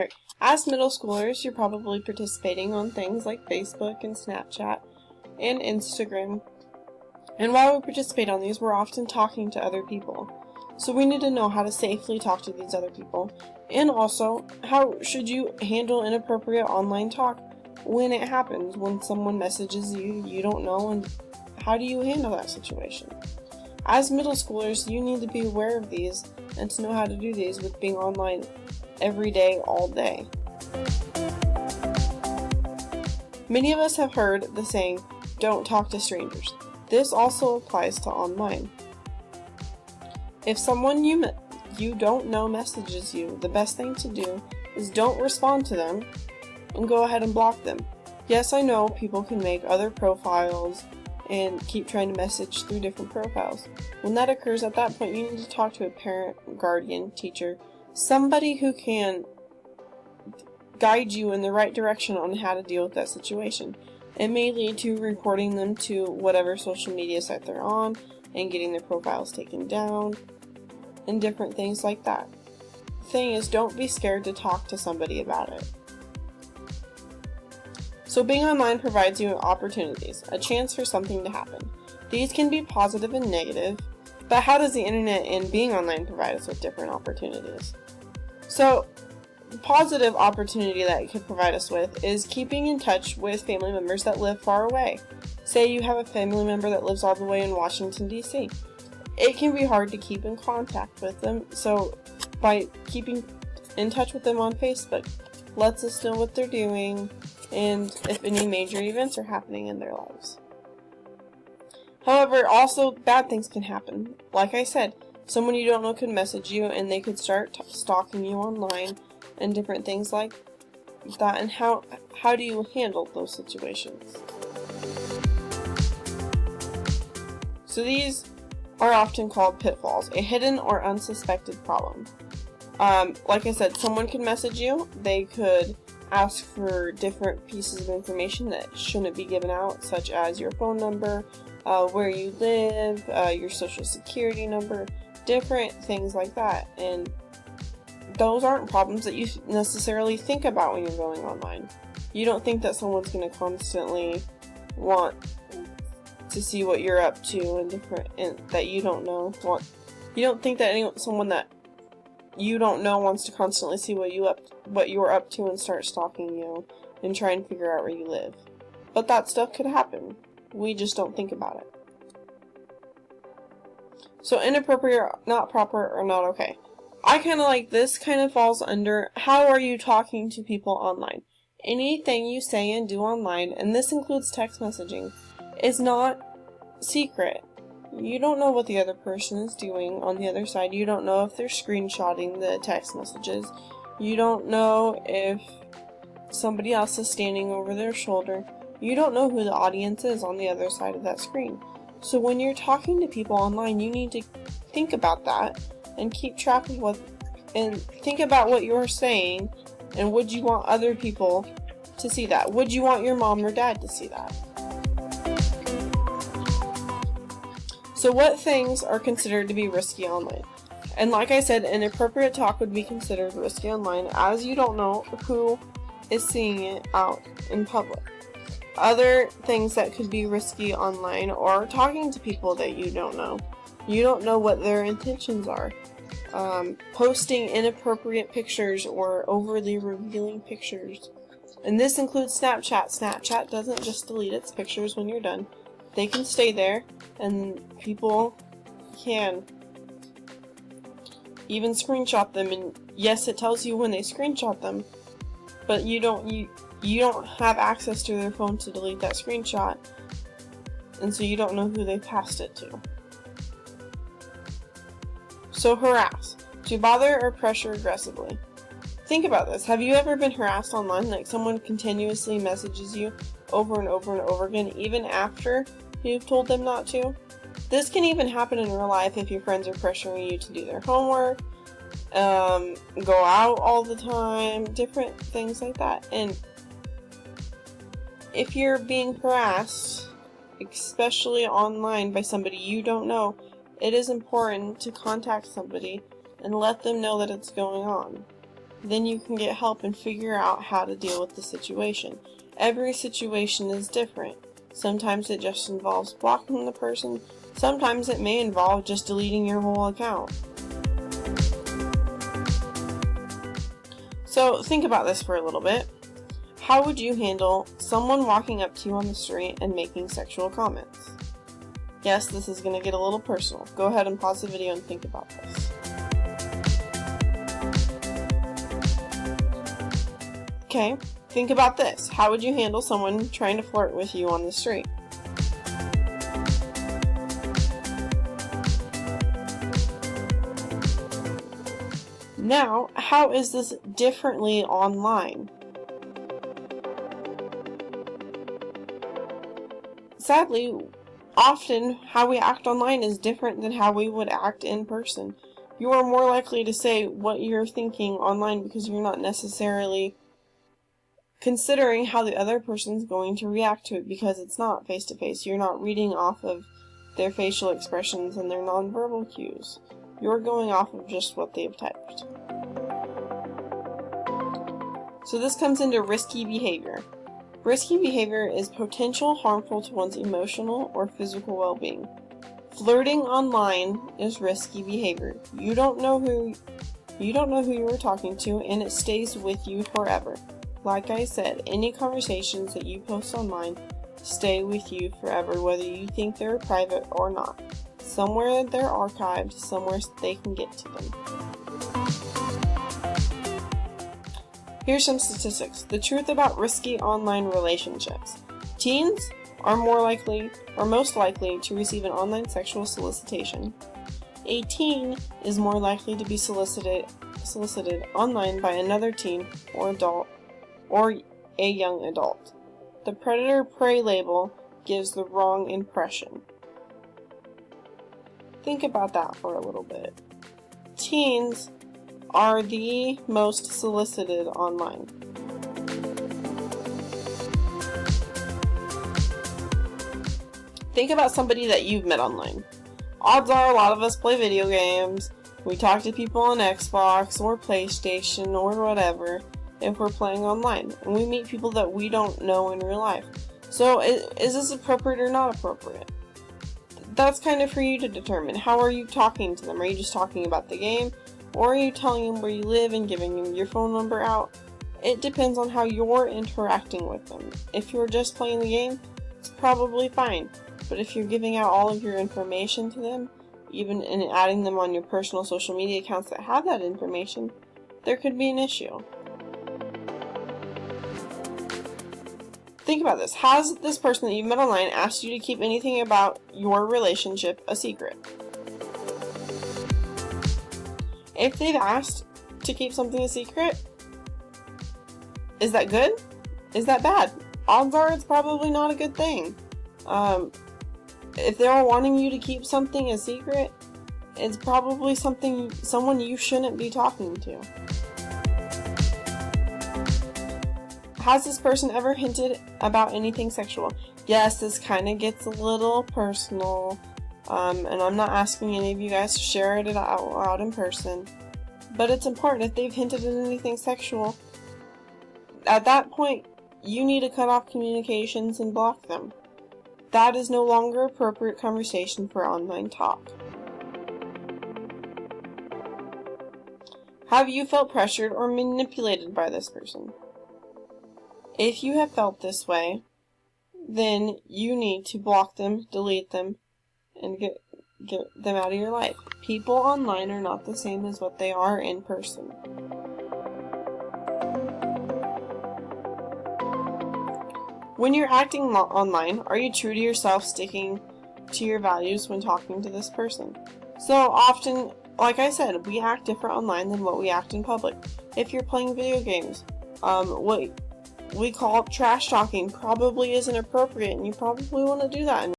Alright, as middle schoolers, you're probably participating on things like Facebook and Snapchat and Instagram. And while we participate on these, we're often talking to other people. So we need to know how to safely talk to these other people. And also, how should you handle inappropriate online talk when it happens, when someone messages you don't know, and how do you handle that situation? As middle schoolers, you need to be aware of these and to know how to do these with being online every day, all day. Many of us have heard the saying, "Don't talk to strangers." This also applies to online. If someone you don't know messages you, the best thing to do is don't respond to them and go ahead and block them. Yes, I know people can make other profiles and keep trying to message through different profiles. When that occurs, at that point you need to talk to a parent, guardian, teacher, somebody who can guide you in the right direction on how to deal with that situation. It may lead to reporting them to whatever social media site they're on and getting their profiles taken down and different things like that. The thing is, don't be scared to talk to somebody about it. So being online provides you opportunities, a chance for something to happen. These can be positive and negative, but how does the internet and being online provide us with different opportunities? So, the positive opportunity that it could provide us with is keeping in touch with family members that live far away. Say you have a family member that lives all the way in Washington, D.C. It can be hard to keep in contact with them, so by keeping in touch with them on Facebook, lets us know what they're doing and if any major events are happening in their lives. However, also bad things can happen. Like I said, someone you don't know could message you and they could start stalking you online and different things like that. And how do you handle those situations? So these are often called pitfalls, a hidden or unsuspected problem. Like I said, someone could message you, they could ask for different pieces of information that shouldn't be given out, such as your phone number, where you live, your social security number, different things like that. And those aren't problems that you necessarily think about when you're going online. You don't think that someone's going to constantly want to see what you're up to and that you don't know. You don't think that someone that you don't know wants to constantly see what you're up to and start stalking you and try and figure out where you live. But that stuff could happen. We just don't think about it. So inappropriate, not proper, or not okay. I kind of like this kind of falls under how are you talking to people online. Anything you say and do online, and this includes text messaging, is not secret. You don't know what the other person is doing on the other side. You don't know if they're screenshotting the text messages. You don't know if somebody else is standing over their shoulder. You don't know who the audience is on the other side of that screen. So when you're talking to people online, you need to think about that and keep track of and think about what you're saying, and would you want other people to see that? Would you want your mom or dad to see that? So what things are considered to be risky online? And like I said, inappropriate talk would be considered risky online, as you don't know who is seeing it out in public. Other things that could be risky online are talking to people that you don't know. You don't know what their intentions are. Posting inappropriate pictures or overly revealing pictures. And this includes Snapchat. Snapchat doesn't just delete its pictures when you're done. They can stay there, and people can even screenshot them. And yes, it tells you when they screenshot them, but you don't have access to their phone to delete that screenshot, and so you don't know who they passed it to. So harass. To bother or pressure aggressively. Think about this. Have you ever been harassed online? Like someone continuously messages you over and over and over again, even after you've told them not to? This can even happen in real life if your friends are pressuring you to do their homework, go out all the time, different things like that. And if you're being harassed, especially online by somebody you don't know, it is important to contact somebody and let them know that it's going on. then you can get help and figure out how to deal with the situation. Every situation is different. Sometimes it just involves blocking the person. Sometimes it may involve just deleting your whole account. So think about this for a little bit. How would you handle someone walking up to you on the street and making sexual comments? Yes, this is going to get a little personal. Go ahead and pause the video and think about this. Okay, think about this. How would you handle someone trying to flirt with you on the street? Now, how is this differently online? Sadly, often how we act online is different than how we would act in person. You are more likely to say what you're thinking online because you're not necessarily considering how the other person's going to react to it, because it's not face-to-face. You're not reading off of their facial expressions and their nonverbal cues. You're going off of just what they've typed. So this comes into risky behavior. Risky behavior is potential harmful to one's emotional or physical well-being. Flirting online is risky behavior. You don't know who you are talking to, and it stays with you forever. Like I said, any conversations that you post online stay with you forever, whether you think they're private or not. Somewhere they're archived, somewhere they can get to them. Here's some statistics. The truth about risky online relationships. Teens are most likely to receive an online sexual solicitation. A teen is more likely to be solicited online by another teen or adult or a young adult. The predator-prey label gives the wrong impression. Think about that for a little bit. Teens are the most solicited online. Think about somebody that you've met online. Odds are a lot of us play video games. We talk to people on Xbox or PlayStation or whatever if we're playing online. And we meet people that we don't know in real life. So is this appropriate or not appropriate? That's kind of for you to determine. How are you talking to them? Are you just talking about the game? Or are you telling them where you live and giving them your phone number out? It depends on how you're interacting with them. If you're just playing the game, it's probably fine. But if you're giving out all of your information to them, even and adding them on your personal social media accounts that have that information, there could be an issue. Think about this. Has this person that you've met online asked you to keep anything about your relationship a secret? If they've asked to keep something a secret, is that good? Is that bad? Odds are it's probably not a good thing. If they're wanting you to keep something a secret, it's probably someone you shouldn't be talking to. Has this person ever hinted about anything sexual? Yes, this kind of gets a little personal, and I'm not asking any of you guys to share it out loud in person, but it's important. If they've hinted at anything sexual, at that point, you need to cut off communications and block them. That is no longer appropriate conversation for online talk. Have you felt pressured or manipulated by this person? If you have felt this way, then you need to block them, delete them, and get them out of your life. People online are not the same as what they are in person. When you're acting online, are you true to yourself, sticking to your values when talking to this person? So often, like I said, we act different online than what we act in public. If you're playing video games, what we call trash talking probably isn't appropriate, and you probably want to do that